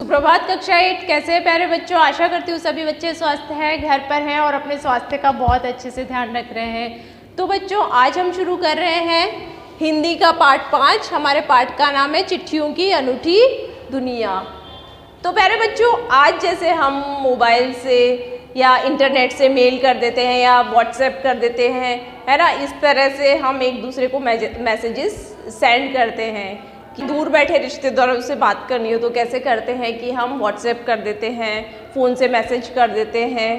सुप्रभात कक्षा 8। कैसे हैं प्यारे बच्चों? आशा करती हूँ सभी बच्चे स्वस्थ हैं, घर पर हैं और अपने स्वास्थ्य का बहुत अच्छे से ध्यान रख रहे हैं। तो बच्चों, आज हम शुरू कर रहे हैं हिंदी का पाठ 5। हमारे पाठ का नाम है चिट्ठियों की अनूठी दुनिया। तो प्यारे बच्चों, आज जैसे हम मोबाइल से या इंटरनेट से मेल कर देते हैं या व्हाट्सएप कर देते हैं, है ना, इस तरह से हम एक दूसरे को मैसेजेस सेंड करते हैं। कि दूर बैठे रिश्तेदारों से बात करनी हो तो कैसे करते हैं कि हम व्हाट्सएप कर देते हैं, फ़ोन से मैसेज कर देते हैं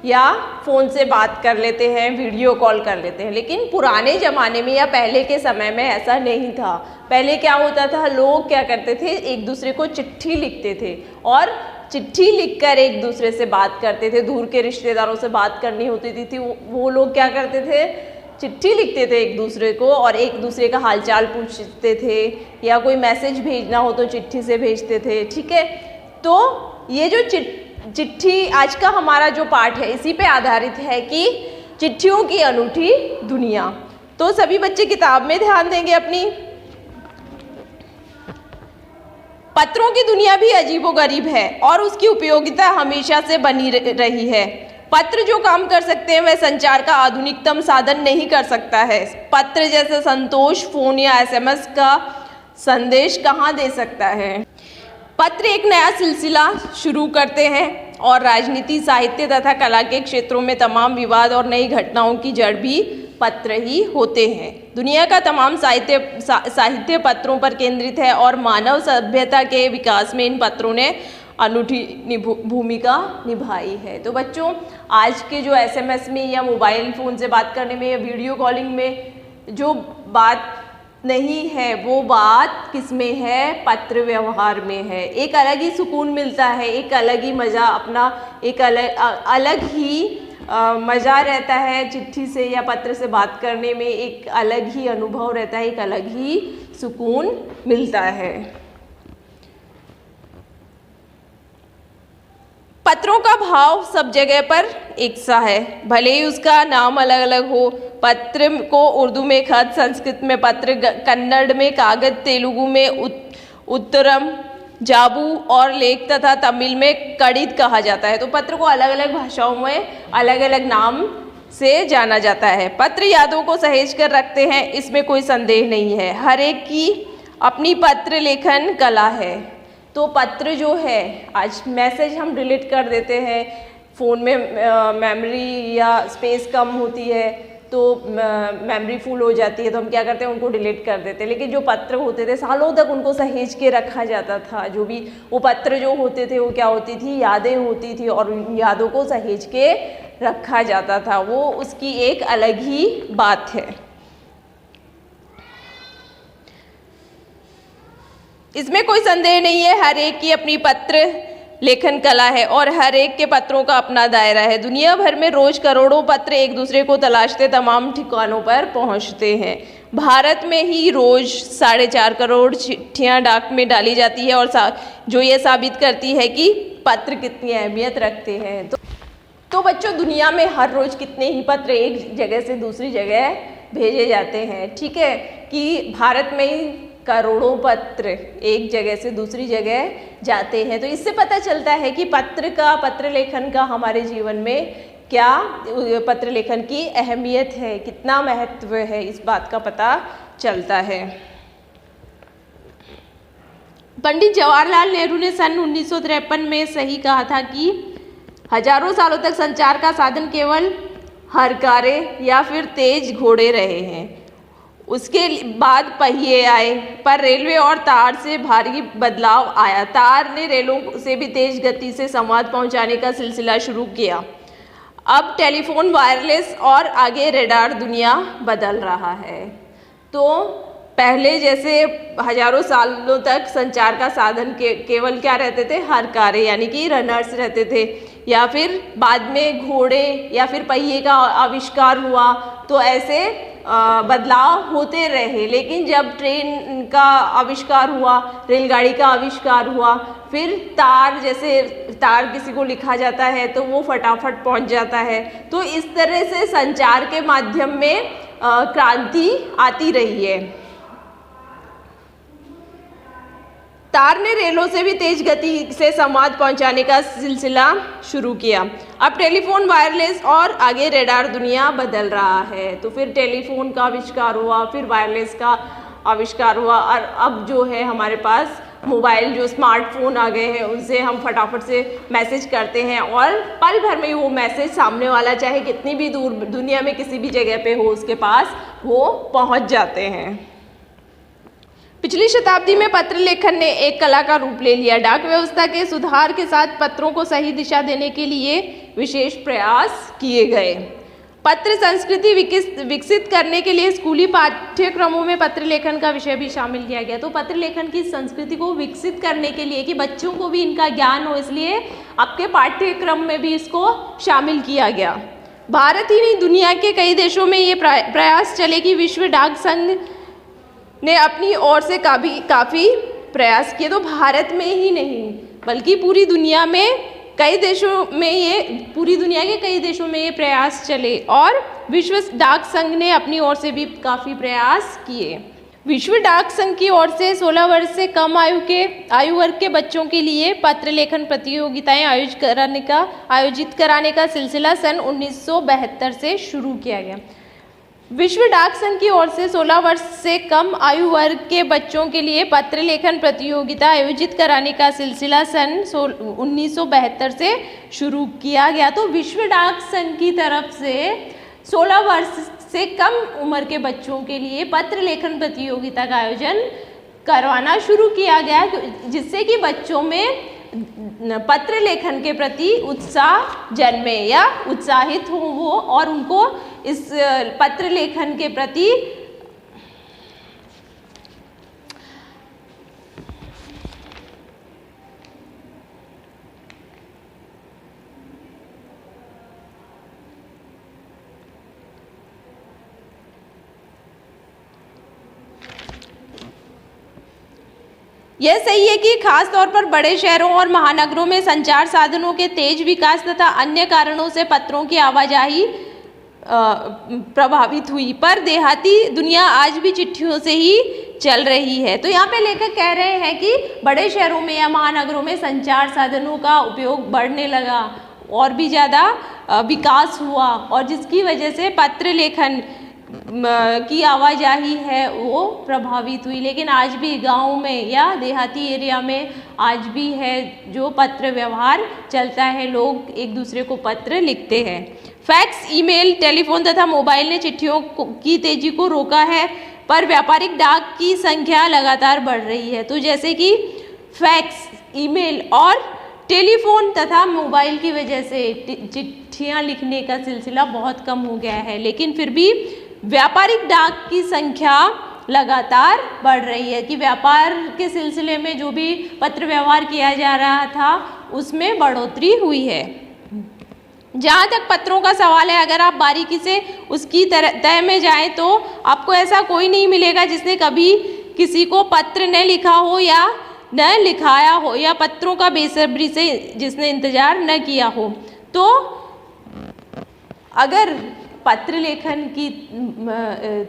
या फ़ोन से बात कर लेते हैं, वीडियो कॉल कर लेते हैं। लेकिन पुराने ज़माने में या पहले के समय में ऐसा नहीं था। पहले क्या होता था, लोग क्या करते थे, एक दूसरे को चिट्ठी लिखते थे और चिट्ठी लिखकर एक दूसरे से बात करते थे। दूर के रिश्तेदारों से बात करनी होती थी वो लोग क्या करते थे, चिट्ठी लिखते थे एक दूसरे को और एक दूसरे का हालचाल पूछते थे या कोई मैसेज भेजना हो तो चिट्ठी से भेजते थे। ठीक है, तो ये जो चिट्ठी आज का हमारा जो पाठ है इसी पे आधारित है कि चिट्ठियों की अनूठी दुनिया। तो सभी बच्चे किताब में ध्यान देंगे अपनी। पत्रों की दुनिया भी अजीबोगरीब है और उसकी उपयोगिता हमेशा से बनी रही है। पत्र जो काम कर सकते हैं वह संचार का आधुनिकतम साधन नहीं कर सकता है। पत्र जैसे संतोष फोन या एसएमएस का संदेश कहाँ दे सकता है। पत्र एक नया सिलसिला शुरू करते हैं और राजनीति, साहित्य तथा कला के क्षेत्रों में तमाम विवाद और नई घटनाओं की जड़ भी पत्र ही होते हैं। दुनिया का तमाम साहित्य पत्रों पर केंद्रित है और मानव सभ्यता के विकास में इन पत्रों ने अनूठी भूमिका निभाई है। तो बच्चों, आज के जो एसएमएस में या मोबाइल फ़ोन से बात करने में या वीडियो कॉलिंग में जो बात नहीं है वो बात किस में है, पत्र व्यवहार में है। एक अलग ही सुकून मिलता है, एक अलग ही मज़ा, अपना एक अलग ही मज़ा रहता है। चिट्ठी से या पत्र से बात करने में एक अलग ही अनुभव रहता है, एक अलग ही सुकून मिलता है। पत्रों का भाव सब जगह पर एक सा है, भले ही उसका नाम अलग अलग हो। पत्र को उर्दू में खत, संस्कृत में पत्र, कन्नड़ में कागज, तेलुगु में उत्तरम, जाबू और लेख तथा तमिल में कड़ित कहा जाता है। तो पत्र को अलग अलग भाषाओं में अलग अलग नाम से जाना जाता है। पत्र यादों को सहेज कर रखते हैं, इसमें कोई संदेह नहीं है। हर एक की अपनी पत्र लेखन कला है। तो पत्र जो है, आज मैसेज हम डिलीट कर देते हैं, फ़ोन में मेमोरी या स्पेस कम होती है तो मेमोरी फुल हो जाती है तो हम क्या करते हैं, उनको डिलीट कर देते हैं। लेकिन जो पत्र होते थे सालों तक उनको सहेज के रखा जाता था। जो भी वो पत्र जो होते थे वो क्या होती थी, यादें होती थी और उन यादों को सहेज के रखा जाता था। वो उसकी एक अलग ही बात है। इसमें कोई संदेह नहीं है, हर एक की अपनी पत्र लेखन कला है और हर एक के पत्रों का अपना दायरा है। दुनिया भर में रोज करोड़ों पत्र एक दूसरे को तलाशते तमाम ठिकानों पर पहुंचते हैं। भारत में ही रोज 4.5 करोड़ चिट्ठियां डाक में डाली जाती है और जो ये साबित करती है कि पत्र कितनी अहमियत रखते हैं। तो बच्चों, दुनिया में हर रोज कितने ही पत्र एक जगह से दूसरी जगह भेजे जाते हैं। ठीक है, कि भारत में ही करोड़ों पत्र एक जगह से दूसरी जगह जाते हैं। तो इससे पता चलता है कि पत्र लेखन का हमारे जीवन में क्या, पत्र लेखन की अहमियत है, कितना महत्व है, इस बात का पता चलता है। पंडित जवाहरलाल नेहरू ने सन 1953 में सही कहा था कि हजारों सालों तक संचार का साधन केवल हरकारे या फिर तेज घोड़े रहे हैं। उसके बाद पहिए आए, पर रेलवे और तार से भारी बदलाव आया। तार ने रेलों से भी तेज गति से संवाद पहुंचाने का सिलसिला शुरू किया। अब टेलीफोन, वायरलेस और आगे रेडार, दुनिया बदल रहा है। तो पहले जैसे हजारों सालों तक संचार का साधन केवल क्या रहते थे, हरकारे यानी कि रनर्स रहते थे, या फिर बाद में घोड़े या फिर पहिए का आविष्कार हुआ। तो ऐसे बदलाव होते रहे। लेकिन जब ट्रेन का आविष्कार हुआ, रेलगाड़ी का आविष्कार हुआ, फिर तार, जैसे तार किसी को लिखा जाता है तो वो फटाफट पहुंच जाता है। तो इस तरह से संचार के माध्यम में क्रांति आती रही है। तार ने रेलों से भी तेज गति से संवाद पहुंचाने का सिलसिला शुरू किया। अब टेलीफोन, वायरलेस और आगे रेडार दुनिया बदल रहा है। तो फिर टेलीफोन का आविष्कार हुआ, फिर वायरलेस का आविष्कार हुआ और अब जो है हमारे पास मोबाइल, जो स्मार्टफोन आ गए हैं, उनसे हम फटाफट से मैसेज करते हैं और पल भर में वो मैसेज सामने वाला चाहे कितनी भी दूर दुनिया में किसी भी जगह पे हो उसके पास वो पहुंच जाते हैं। पिछली शताब्दी में पत्र लेखन ने एक कला का रूप ले लिया। डाक व्यवस्था के सुधार के साथ पत्रों को सही दिशा देने के लिए विशेष प्रयास किए गए। पत्र संस्कृति विकसित करने के लिए स्कूली पाठ्यक्रमों में पत्र लेखन का विषय भी शामिल किया गया। तो पत्र लेखन की संस्कृति को विकसित करने के लिए कि बच्चों को भी इनका ज्ञान हो, इसलिए आपके पाठ्यक्रम में भी इसको शामिल किया गया। भारत ही नहीं, दुनिया के कई देशों में ये प्रयास चले कि विश्व डाक संघ ने अपनी ओर से काफ़ी प्रयास किए। तो भारत में ही नहीं बल्कि पूरी दुनिया के कई देशों में ये प्रयास चले और विश्व डाक संघ ने अपनी ओर से भी काफ़ी प्रयास किए। विश्व डाक संघ की ओर से 16 वर्ष से कम आयु वर्ग के बच्चों के लिए पत्र लेखन प्रतियोगिताएं आयोजित कराने का सिलसिला सन 1972 से शुरू किया गया। विश्व डाक संघ की ओर से 16 वर्ष से कम आयु वर्ग के बच्चों के लिए पत्र लेखन प्रतियोगिता आयोजित कराने का सिलसिला सन 1972 से शुरू किया गया। तो विश्व डाक संघ की तरफ से 16 वर्ष से कम उम्र के बच्चों के लिए पत्र लेखन प्रतियोगिता का आयोजन करवाना शुरू किया गया, जिससे कि बच्चों में पत्र लेखन के प्रति उत्साह जन्मे या उत्साहित हो वो और उनको इस पत्र लेखन के प्रति यह सही है कि खास तौर पर बड़े शहरों और महानगरों में संचार साधनों के तेज विकास तथा अन्य कारणों से पत्रों की आवाजाही प्रभावित हुई, पर देहाती दुनिया आज भी चिट्ठियों से ही चल रही है। तो यहाँ पे लेखक कह रहे हैं कि बड़े शहरों में या महानगरों में संचार साधनों का उपयोग बढ़ने लगा और भी ज़्यादा विकास हुआ और जिसकी वजह से पत्र लेखन की आवाजाही है वो प्रभावित हुई। लेकिन आज भी गाँव में या देहाती एरिया में आज भी है जो पत्र व्यवहार चलता है, लोग एक दूसरे को पत्र लिखते हैं। फैक्स, ईमेल, टेलीफोन तथा मोबाइल ने चिट्ठियों की तेजी को रोका है, पर व्यापारिक डाक की संख्या लगातार बढ़ रही है। तो जैसे कि फैक्स, ईमेल और टेलीफोन तथा मोबाइल की वजह से चिट्ठियाँ लिखने का सिलसिला बहुत कम हो गया है, लेकिन फिर भी व्यापारिक डाक की संख्या लगातार बढ़ रही है कि व्यापार के सिलसिले में जो भी पत्र व्यवहार किया जा रहा था उसमें बढ़ोतरी हुई है। जहाँ तक पत्रों का सवाल है, अगर आप बारीकी से उसकी तह में जाएं तो आपको ऐसा कोई नहीं मिलेगा जिसने कभी किसी को पत्र न लिखा हो या न लिखाया हो या पत्रों का बेसब्री से जिसने इंतजार न किया हो। तो अगर पत्र लेखन की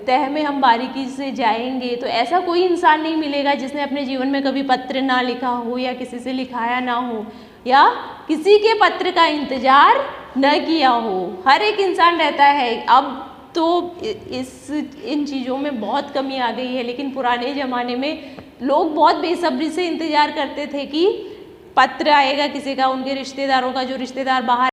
तह में हम बारीकी से जाएंगे तो ऐसा कोई इंसान नहीं मिलेगा जिसने अपने जीवन में कभी पत्र ना लिखा हो या किसी से लिखाया ना हो या किसी के पत्र का इंतजार न किया हो। हर एक इंसान रहता है। अब तो इन चीज़ों में बहुत कमी आ गई है, लेकिन पुराने ज़माने में लोग बहुत बेसब्री से इंतजार करते थे कि पत्र आएगा किसी का, उनके रिश्तेदारों का, जो रिश्तेदार बाहर